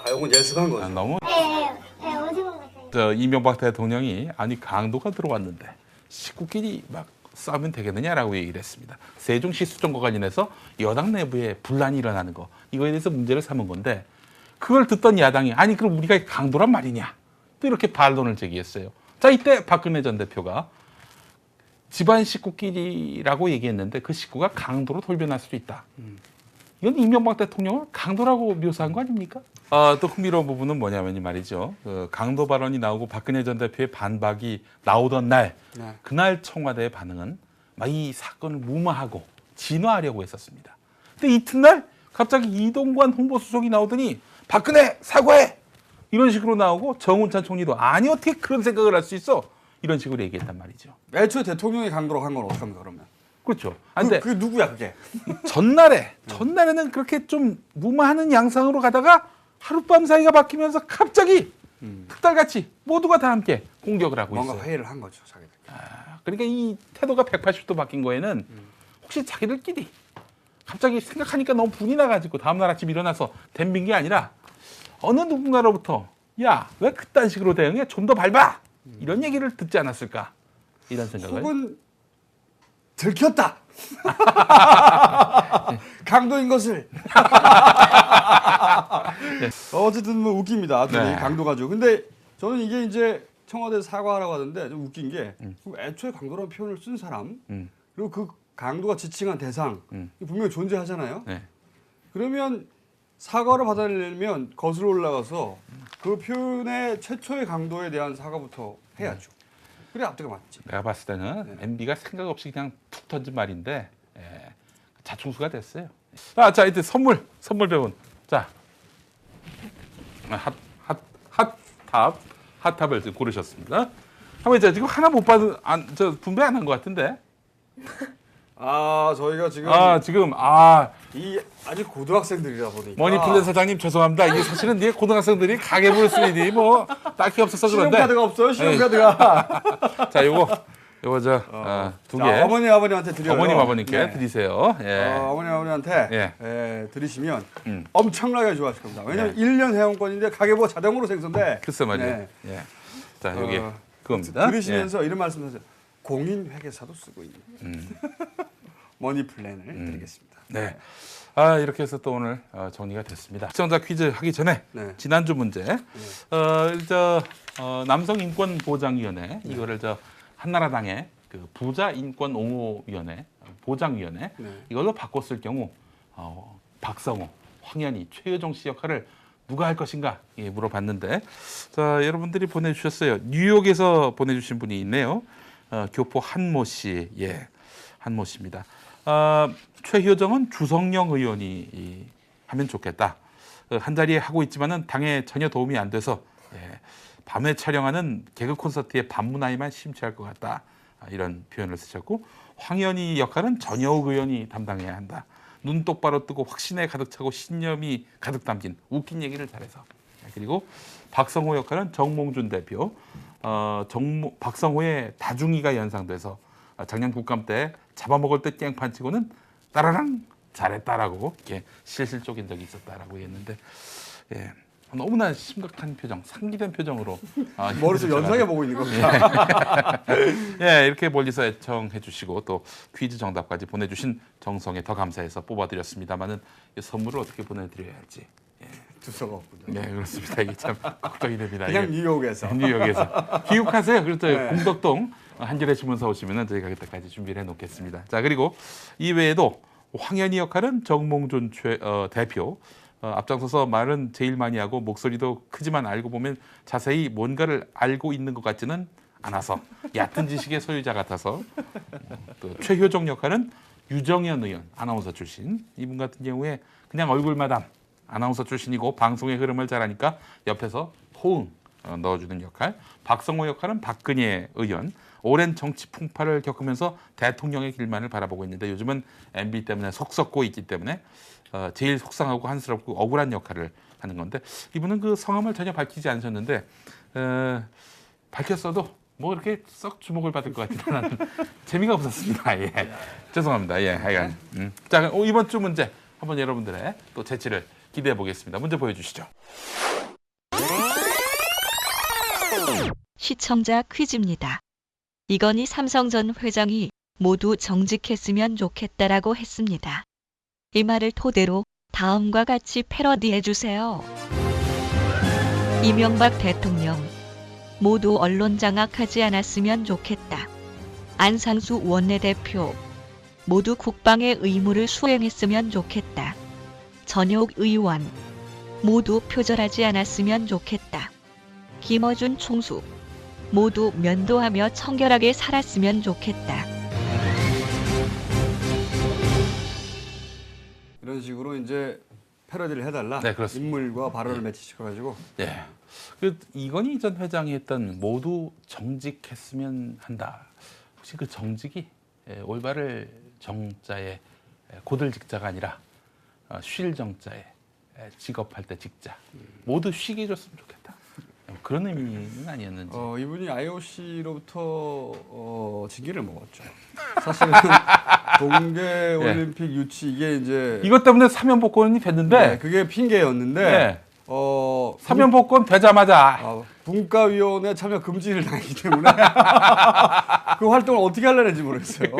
이건 예습한 거죠. 너무 네, 오징어 같아요. 이명박 대통령이 아니 강도가 들어왔는데 식구끼리 막 싸우면 되겠느냐라고 얘기를 했습니다. 세종시 수정과 관련해서 여당 내부에 분란이 일어나는 거, 이거에 대해서 문제를 삼은 건데 그걸 듣던 야당이 아니 그럼 우리가 강도란 말이냐 또 이렇게 반론을 제기했어요. 자, 이때 박근혜 전 대표가 집안 식구끼리라고 얘기했는데 그 식구가 강도로 돌변할 수도 있다. 이건 이명박 대통령을 강도라고 묘사한 거 아닙니까? 또 흥미로운 부분은 뭐냐면 말이죠. 강도 발언이 나오고 박근혜 전 대표의 반박이 나오던 날, 네. 그날 청와대의 반응은 막 이 사건을 무마하고 진화하려고 했었습니다. 근데 이튿날 갑자기 이동관 홍보수석이 나오더니 박근혜 사과해! 이런 식으로 나오고 정운찬 총리도 아니 어떻게 그런 생각을 할 수 있어? 이런 식으로 얘기했단 말이죠. 애초에 대통령이 강도로 한 건 어떡합니까 그러면? 그렇죠. 근데 그게 누구야 그게? 전날에는 그렇게 좀 무마하는 양상으로 가다가 하룻밤 사이가 바뀌면서 갑자기 특달같이 모두가 다 함께 공격을 하고 뭔가 있어요. 회의를 한 거죠 자기들. 그러니까 이 태도가 180도 바뀐 거에는 혹시 자기들끼리 갑자기 생각하니까 너무 분이 나가지고 다음날 아침 일어나서 덤빈 게 아니라 어느 누군가로부터 야, 왜 그딴 식으로 대응해? 좀 더 밟아! 이런 얘기를 듣지 않았을까? 이런 생각을. 혹은 들켰다. 강도인 것을. 어쨌든 뭐 웃깁니다. 둘이 네. 강도 가지고. 근데 저는 이게 이제 청와대 사과하라고 하던데 좀 웃긴 게 애초에 강도라는 표현을 쓴 사람 그리고 그 강도가 지칭한 대상 분명히 존재하잖아요. 네. 그러면 사과를 받아내려면 거슬러 올라가서 그 표현의 최초의 강도에 대한 사과부터 해야죠. 그래 앞뒤가 맞지. 내가 봤을 때는 MB가 생각 없이 그냥 툭 던진 말인데 자충수가 됐어요. 자, 이제 선물 배분. 자, 핫탑을 지금 고르셨습니다. 한번 이제 지금 하나 못 받은, 분배 안 한 것 같은데. 저희가 지금 지금 이 아직 고등학생들이라 보니까 머니플랜 사장님 죄송합니다. 이게 사실은 이게 고등학생들이 가계부를 쓸 일이 뭐 딱히 없어서 그런데. 신용카드가 없어요. 신용카드가. 자, 요거 두 개. 아버님한테 드려요. 어머님 아버님께 네. 드리세요. 예. 어머님 아버님한테 드리시면 엄청나게 좋아하실 겁니다. 왜냐면 1년 회원권인데 가계부가 자동으로 생성돼. 글쎄 말이에요. 네. 예. 자, 여기 그겁니다. 들으시면서 이런 말씀하세요. 공인 회계사도 쓰고 있는 머니플랜을 드리겠습니다. 네. 이렇게 해서 또 오늘 정리가 됐습니다. 시청자 퀴즈 하기 전에 지난주 문제, 남성인권보장위원회 이거를 한나라당의 그 부자인권옹호위원회 보장위원회 이걸로 바꿨을 경우 박성호, 황현희, 최여정 씨 역할을 누가 할 것인가 물어봤는데 자, 여러분들이 보내주셨어요. 뉴욕에서 보내주신 분이 있네요. 교포 한모 씨, 한모 씨입니다. 최효정은 주성영 의원이 하면 좋겠다. 한 자리에 하고 있지만은 당에 전혀 도움이 안 돼서 밤에 촬영하는 개그 콘서트의 밤문화에만 심취할 것 같다. 이런 표현을 쓰셨고 황현희 역할은 전여욱 의원이 담당해야 한다. 눈 똑바로 뜨고 확신에 가득 차고 신념이 가득 담긴 웃긴 얘기를 잘해서. 그리고 박성호 역할은 정몽준 대표. 박성호의 다중이가 연상돼서 작년 국감 때 잡아먹을 때 깽판 치고는 따라랑 잘했다라고 이렇게 실실 쪼갠 적이 있었다라고 했는데 너무나 심각한 표정, 상기된 표정으로 머릿속 연상해 보고 있는 겁니다. 이렇게 멀리서 애청해 주시고 또 퀴즈 정답까지 보내주신 정성에 더 감사해서 뽑아드렸습니다만은 이 선물을 어떻게 보내드려야 할지 주소가 없군요. 네, 그렇습니다. 이게 참 걱정이 됩니다. 그냥 뉴욕에서. 뉴욕에서. 기욱하세요. 그렇죠. 공덕동 한겨레 신문사 오시면은 저희가 그때까지 준비를 해놓겠습니다. 자, 그리고 이외에도 황현희 역할은 정몽준 대표. 앞장서서 말은 제일 많이 하고 목소리도 크지만 알고 보면 자세히 뭔가를 알고 있는 것 같지는 않아서 얕은 지식의 소유자 같아서 또 최효정 역할은 유정현 의원 아나운서 출신 이분 같은 경우에 그냥 얼굴마담 아나운서 출신이고 방송의 흐름을 잘하니까 옆에서 호응 넣어주는 역할. 박성호 역할은 박근혜 의원 오랜 정치 풍파를 겪으면서 대통령의 길만을 바라보고 있는데 요즘은 MB 때문에 속 썩고 있기 때문에 제일 속상하고 한스럽고 억울한 역할을 하는 건데 이분은 그 성함을 전혀 밝히지 않으셨는데 밝혔어도 뭐 이렇게 썩 주목을 받을 것 같지는 않은 재미가 없었습니다. 죄송합니다. 하여간 자, 이번 주 문제 한번 여러분들의 또 재치를 기대해 보겠습니다. 문제 보여주시죠. 시청자 퀴즈입니다. 이건희 삼성 전 회장이 모두 정직했으면 좋겠다라고 했습니다. 이 말을 토대로 다음과 같이 패러디해 주세요. 이명박 대통령 모두 언론 장악하지 않았으면 좋겠다. 안상수 원내대표 모두 국방의 의무를 수행했으면 좋겠다. 전효욱 의원 모두 표절하지 않았으면 좋겠다. 김어준 총수 모두 면도하며 청결하게 살았으면 좋겠다. 이런 식으로 이제 패러디를 해달라. 네, 그렇습니다. 인물과 발언을 매치시켜가지고. 이건희 전 회장이 했던 모두 정직했으면 한다. 혹시 그 정직이 올바를 정자에 고들직자가 아니라 쉴 정자에 직업할 때 직자. 모두 쉬게 해줬으면 좋겠다. 그런 의미는 아니었는지. 이분이 IOC로부터 징계를 먹었죠. 사실은 동계올림픽 유치 이게 이제 이것 때문에 사면 복권이 됐는데 그게 핑계였는데 사면 복권 되자마자 분과위원회 참여 금지를 당했기 때문에 그 활동을 어떻게 하려는지 모르겠어요.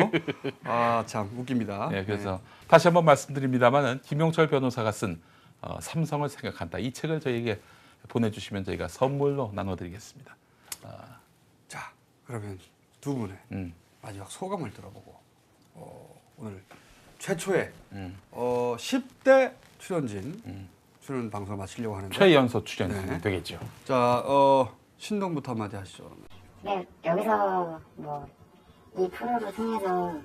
참 웃깁니다. 그래서 다시 한번 말씀드립니다만은 김용철 변호사가 쓴 삼성을 생각한다. 이 책을 저희에게 보내주시면 저희가 선물로 나눠드리겠습니다. 자, 그러면 두 분의 마지막 소감을 들어보고 오늘 최초의 10대 출연진 출연 방송을 마치려고 하는데 최연소 출연진 되겠죠. 자, 신동부터 한마디 하시죠. 네, 여기서 이 프로를 통해서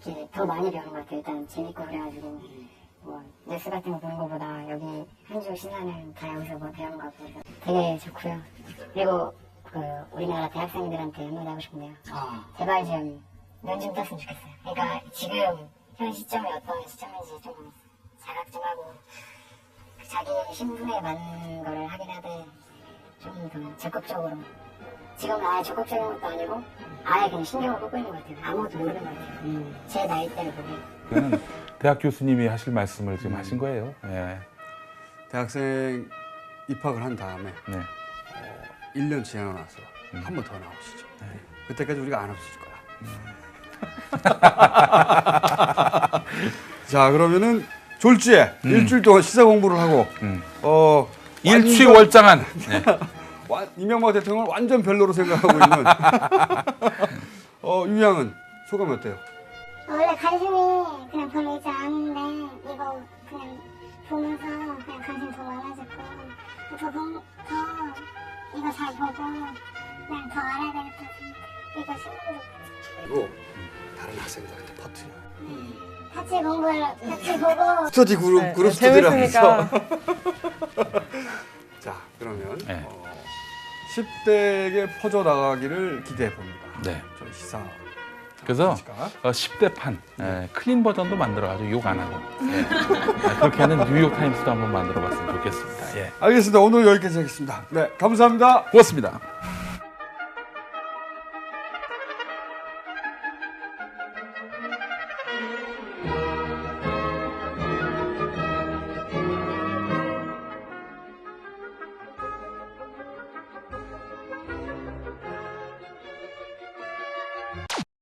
이렇게 더 많이 배우는 것 같아요. 일단 재밌고 그래가지고 뉴스 같은 거 보는 것보다 여기 한 주 시간을 다 여기서 배우는 것 같고 되게 좋고요. 그리고 우리나라 대학생들한테 한마디 하고 싶네요. 제발 좀 눈 좀 떴으면 좋겠어요. 그러니까 지금 현 시점이 어떤 시점인지 좀 자각 좀 하고 자기 신분에 맞는 거를 하긴 하되 좀 더 적극적으로 지금은 아예 적극적인 것도 아니고 아예 그냥 신경을 끄고 있는 것 같아요. 아무것도 모르는 것 같아요. 제 나이대를 보면. 그거는 대학 교수님이 하실 말씀을 지금 하신 거예요. 대학생 입학을 한 다음에 1년 지나서 한 번 더 나오시죠. 그때까지 우리가 안 없어질 거야. 자, 그러면은 졸지에 일주일 동안 시사 공부를 하고 일취월장한 이명박 대통령을 완전 별로로 생각하고 있는 유양은 소감이 어때요? 원래 관심이 그냥 별로 있지 않은데 이거 그냥 보면서 그냥 관심 더 많아졌고 이거 잘 보고 그냥 더 알아야 되겠다 생각. 이거 신경도 그리고 다른 학생들한테 퍼뜨려. 같이 공부를 같이 보고 스터디 그룹 스터디를 하면서. 자, 그러면 네. 10대에게 퍼져나가기를 기대해 봅니다. 네. 저희 시사. 그래서 시가. 10대판 클린 버전도 만들어가지고 욕 안 하고 그렇게 하는 뉴욕타임스도 한번 만들어봤으면 좋겠습니다. 예. 알겠습니다. 오늘 여기까지 하겠습니다. 네, 감사합니다. 고맙습니다.